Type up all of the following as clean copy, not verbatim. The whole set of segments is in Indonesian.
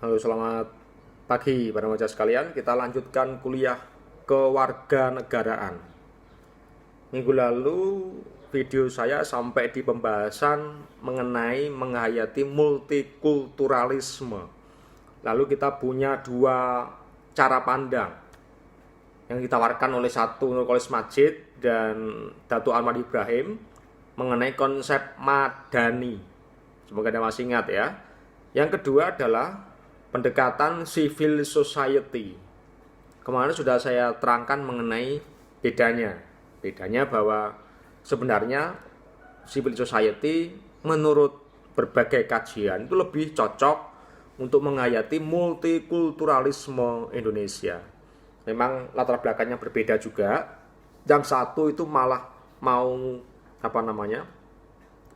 Halo, selamat pagi para remaja sekalian. Kita lanjutkan kuliah kewarganegaraan. Minggu lalu video saya sampai di pembahasan mengenai menghayati multikulturalisme. Lalu kita punya dua cara pandang yang ditawarkan oleh nukolis Majid dan Datuk Ahmad Ibrahim mengenai konsep madani. Semoga Anda masih ingat ya. Yang kedua adalah pendekatan civil society. Kemarin sudah saya terangkan mengenai bedanya. Bedanya bahwa sebenarnya civil society menurut berbagai kajian itu lebih cocok untuk menghayati multikulturalisme Indonesia. Memang latar belakangnya berbeda juga. Yang satu itu malah mau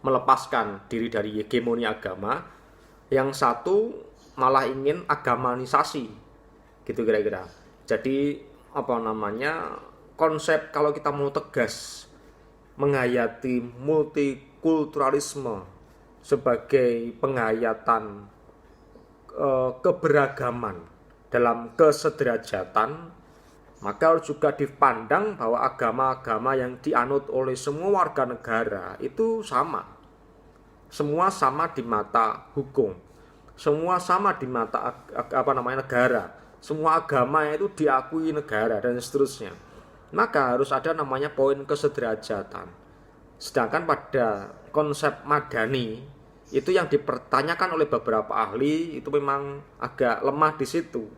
melepaskan diri dari hegemoni agama. Yang satu malah ingin agamanisasi, gitu kira-kira. Jadi konsep kalau kita mau tegas menghayati multikulturalisme sebagai penghayatan keberagaman dalam kesederajatan, maka harus juga dipandang bahwa agama-agama yang dianut oleh semua warga negara itu sama. Semua sama di mata hukum. Semua sama di mata negara. Semua agama itu diakui negara dan seterusnya. Maka harus ada namanya poin kesederajatan. Sedangkan pada konsep madani itu yang dipertanyakan oleh beberapa ahli itu memang agak lemah di situ.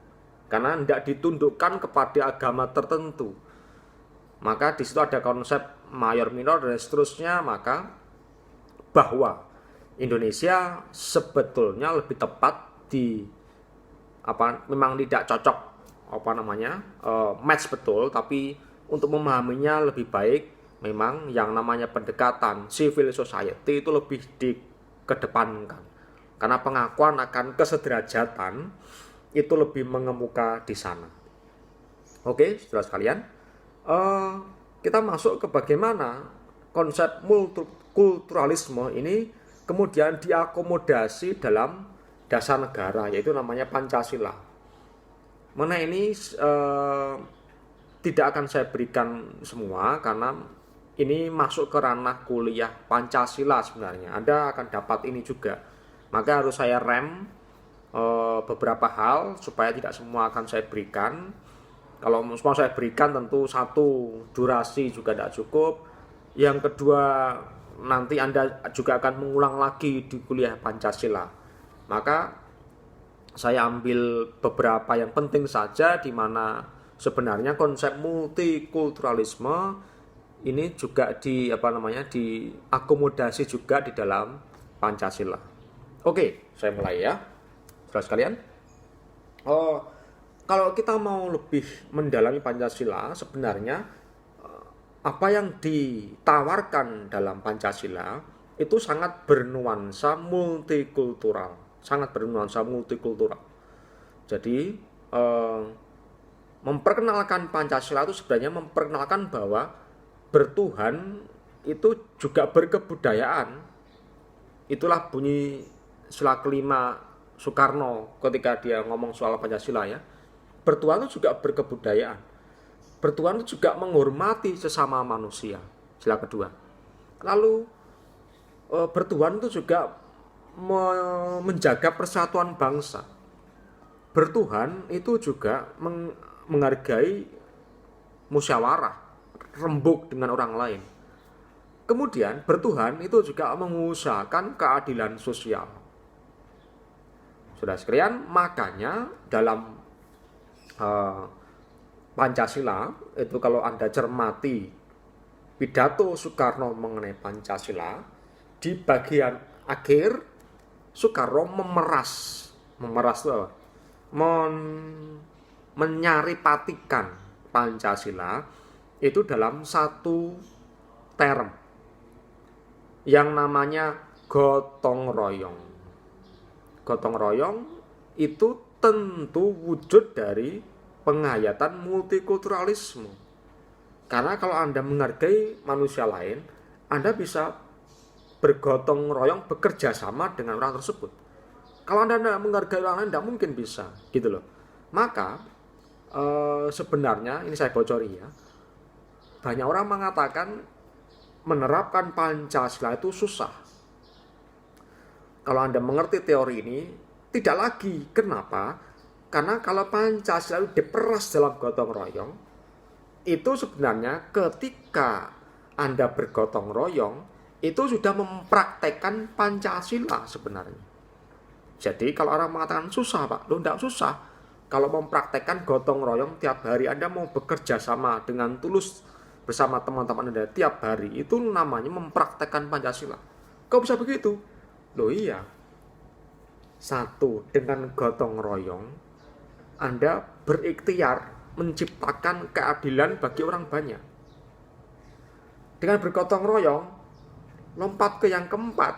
Karena tidak ditundukkan kepada agama tertentu. Maka di situ ada konsep mayor minor dan seterusnya, maka bahwa Indonesia sebetulnya lebih tepat memang tidak cocok match betul, tapi untuk memahaminya lebih baik memang yang namanya pendekatan civil society itu lebih dikedepankan, karena pengakuan akan kesederajatan itu lebih mengemuka di sana. Oke, saudara sekalian, kita masuk ke bagaimana konsep multikulturalisme ini kemudian diakomodasi dalam dasar negara, yaitu namanya Pancasila. Mengenai ini tidak akan saya berikan semua karena ini masuk ke ranah kuliah Pancasila sebenarnya. Anda akan dapat ini juga. Maka harus saya rem beberapa hal supaya tidak semua akan saya berikan. Kalau semua saya berikan tentu satu, durasi juga tidak cukup. Yang kedua, nanti Anda juga akan mengulang lagi di kuliah Pancasila. Maka saya ambil beberapa yang penting saja, di mana sebenarnya konsep multikulturalisme ini juga diakomodasi juga di dalam Pancasila. Oke, saya mulai ya, saudara sekalian. Kalau kita mau lebih mendalami Pancasila, sebenarnya apa yang ditawarkan dalam Pancasila itu sangat bernuansa multikultural, Jadi memperkenalkan Pancasila itu sebenarnya memperkenalkan bahwa bertuhan itu juga berkebudayaan. Itulah bunyi sila kelima Soekarno ketika dia ngomong soal Pancasila ya. Bertuhan itu juga berkebudayaan. Bertuhan itu juga menghormati sesama manusia, sila kedua. Lalu bertuhan itu juga menjaga persatuan bangsa. Bertuhan itu juga menghargai musyawarah, rembuk dengan orang lain. Kemudian bertuhan itu juga mengusahakan keadilan sosial. Saudara sekalian, makanya dalam Pancasila itu kalau Anda cermati pidato Soekarno mengenai Pancasila, di bagian akhir Soekarno memeras itu apa? Menyaripatikan Pancasila itu dalam satu term yang namanya gotong royong. Gotong royong itu tentu wujud dari penghayatan multikulturalisme. Karena kalau Anda menghargai manusia lain, Anda bisa bergotong royong bekerja sama dengan orang tersebut. Kalau Anda tidak menghargai orang lain, tidak mungkin bisa, gitu loh. Maka sebenarnya ini saya bocori ya, banyak orang mengatakan menerapkan Pancasila itu susah. Kalau Anda mengerti teori ini, tidak lagi. Kenapa? Karena kalau Pancasila itu diperas dalam gotong royong, itu sebenarnya ketika Anda bergotong royong, itu sudah mempraktekkan Pancasila sebenarnya. Jadi kalau orang mengatakan susah Pak, lo tidak susah. Kalau mempraktekkan gotong royong tiap hari, Anda mau bekerja sama dengan tulus bersama teman-teman Anda tiap hari, itu namanya mempraktekkan Pancasila. Kok bisa begitu? Loh iya. Satu, dengan gotong royong, Anda berikhtiar menciptakan keadilan bagi orang banyak. Dengan bergotong royong, lompat ke yang keempat.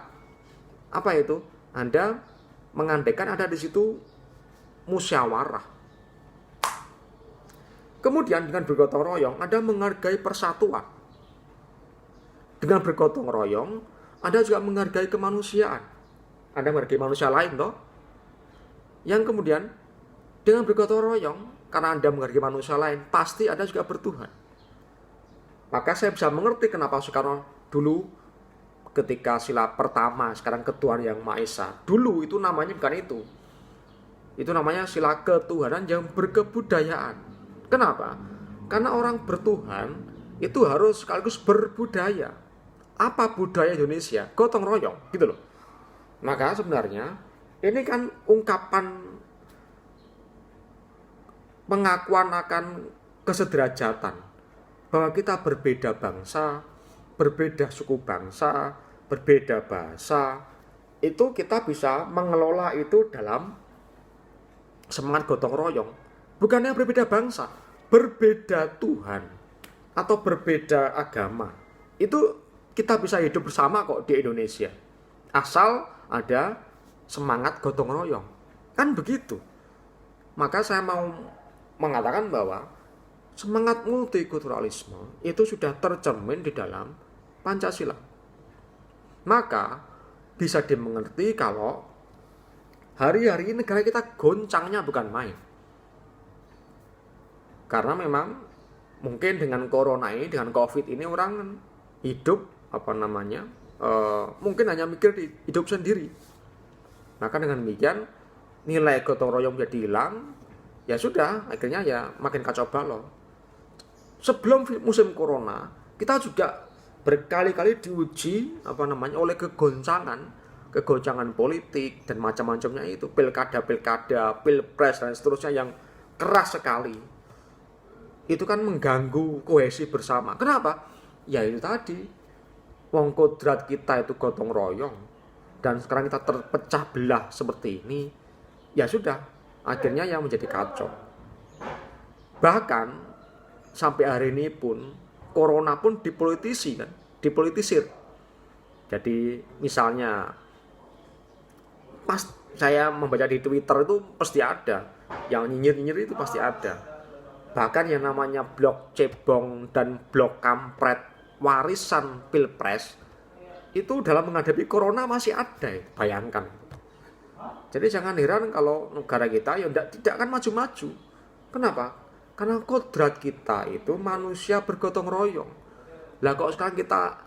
Apa itu? Anda mengandaikan ada di situ musyawarah. Kemudian dengan bergotong royong, Anda menghargai persatuan. Dengan bergotong royong, Anda juga menghargai kemanusiaan. Anda menghargai manusia lain, toh? Yang kemudian, dengan bergotong royong, karena Anda menghargai manusia lain, pasti Anda juga bertuhan. Maka saya bisa mengerti kenapa Soekarno dulu ketika sila pertama, sekarang ketuhanan yang Maha Esa. Dulu itu namanya bukan itu. Itu namanya sila ketuhanan yang berkebudayaan. Kenapa? Karena orang bertuhan itu harus sekaligus berbudaya. Apa budaya Indonesia? Gotong royong, gitu loh. Maka sebenarnya ini kan ungkapan pengakuan akan kesederajatan, bahwa kita berbeda bangsa, berbeda suku bangsa, berbeda bahasa. Itu kita bisa mengelola itu dalam semangat gotong royong. Bukannya berbeda bangsa, berbeda Tuhan atau berbeda agama. Itu kita bisa hidup bersama kok di Indonesia. Asal ada semangat gotong royong. Kan begitu. Maka saya mau mengatakan bahwa semangat multikulturalisme itu sudah tercermin di dalam Pancasila. Maka bisa dimengerti kalau hari-hari ini negara kita goncangnya bukan main. Karena memang mungkin dengan corona ini, dengan covid ini orang hidup mungkin hanya mikir di hidup sendiri. Maka dengan demikian nilai gotong royong menjadi hilang. Ya sudah, akhirnya ya makin kacau balau. Sebelum musim corona, kita juga berkali-kali diuji oleh kegoncangan politik dan macam-macamnya itu, pilkada, pilpres dan seterusnya yang keras sekali. Itu kan mengganggu kohesi bersama. Kenapa? Ya itu tadi, wong kodrat kita itu gotong royong, dan sekarang kita terpecah belah seperti ini. Ya sudah, akhirnya yang menjadi kacau. Bahkan sampai hari ini pun corona pun dipolitisir. Jadi misalnya pas saya membaca di Twitter itu pasti ada yang nyinyir itu, pasti ada. Bahkan yang namanya blog cebong dan blog kampret warisan pilpres itu dalam menghadapi corona masih ada, bayangkan. Jadi jangan heran kalau negara kita ya tidak akan maju-maju. Kenapa? Karena kodrat kita itu manusia bergotong royong. Lah kok sekarang kita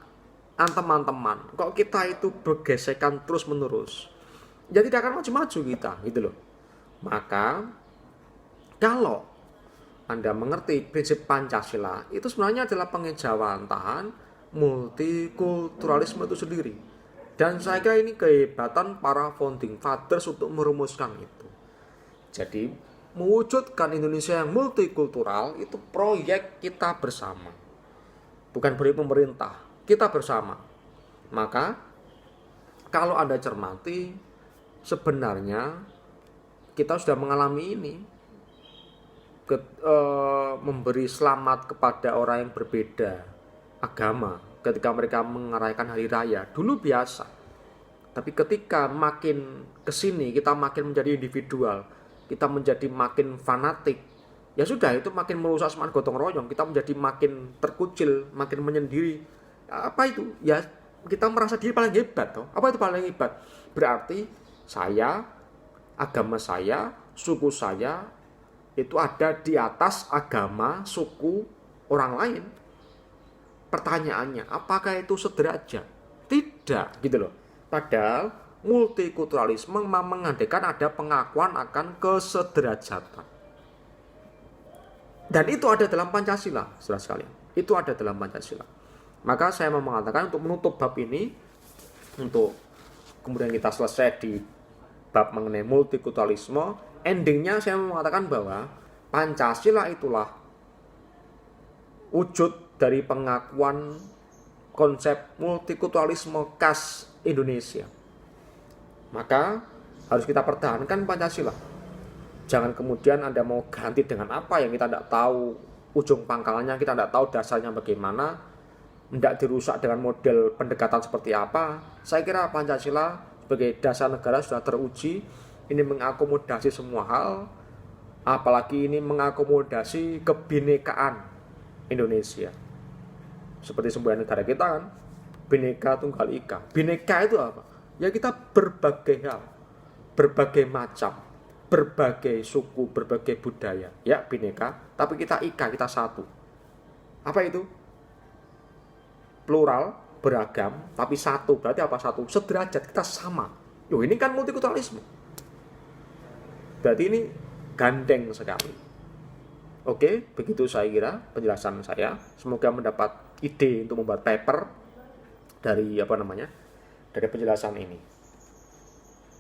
teman-teman, kok kita itu bergesekan terus menerus, ya tidak akan maju-maju kita, gitu loh. Maka kalau Anda mengerti prinsip Pancasila, itu sebenarnya adalah pengejawantahan multikulturalisme itu sendiri. Dan saya kira ini kehebatan para founding fathers untuk merumuskan itu. Jadi mewujudkan Indonesia yang multikultural itu proyek kita bersama, bukan proyek pemerintah, kita bersama. Maka kalau Anda cermati, sebenarnya kita sudah mengalami ini, memberi selamat kepada orang yang berbeda agama ketika mereka merayakan hari raya. Dulu biasa, tapi ketika makin kesini kita makin menjadi individual, kita menjadi makin fanatik, ya sudah, itu makin merusak semangat gotong royong. Kita menjadi makin terkucil, makin menyendiri. Apa itu? Ya kita merasa diri paling hebat toh. Apa itu paling hebat? Berarti saya agama saya, suku saya itu ada di atas agama, suku orang lain. Pertanyaannya, apakah itu sederajat? Tidak, gitu loh. Padahal multikulturalisme mengandaikan ada pengakuan akan kesederajatan. Dan itu ada dalam Pancasila, saudara sekalian. Itu ada dalam Pancasila. Maka saya mau mengatakan untuk menutup bab ini, untuk kemudian kita selesai di bab mengenai multikulturalisme, endingnya saya mau mengatakan bahwa Pancasila itulah wujud dari pengakuan konsep multikulturalisme khas Indonesia. Maka harus kita pertahankan Pancasila. Jangan kemudian Anda mau ganti dengan apa yang kita tidak tahu ujung pangkalannya, kita tidak tahu dasarnya bagaimana, tidak dirusak dengan model pendekatan seperti apa. Saya kira Pancasila sebagai dasar negara sudah teruji, ini mengakomodasi semua hal, apalagi ini mengakomodasi kebinekaan Indonesia. Seperti sebuah negara kita kan, Bhinneka Tunggal Ika. Bineka itu apa? Ya kita berbagai hal, berbagai macam, berbagai suku, berbagai budaya. Ya bineka, tapi kita ika, kita satu. Apa itu? Plural, beragam, tapi satu. Berarti apa satu? Sederajat, kita sama. Yo, ini kan multikulturalisme. Berarti ini gandeng sekali. Oke, begitu saya kira penjelasan saya. Semoga mendapat ide untuk membuat paper dari dari penjelasan ini.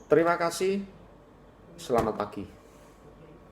Terima kasih. Selamat pagi.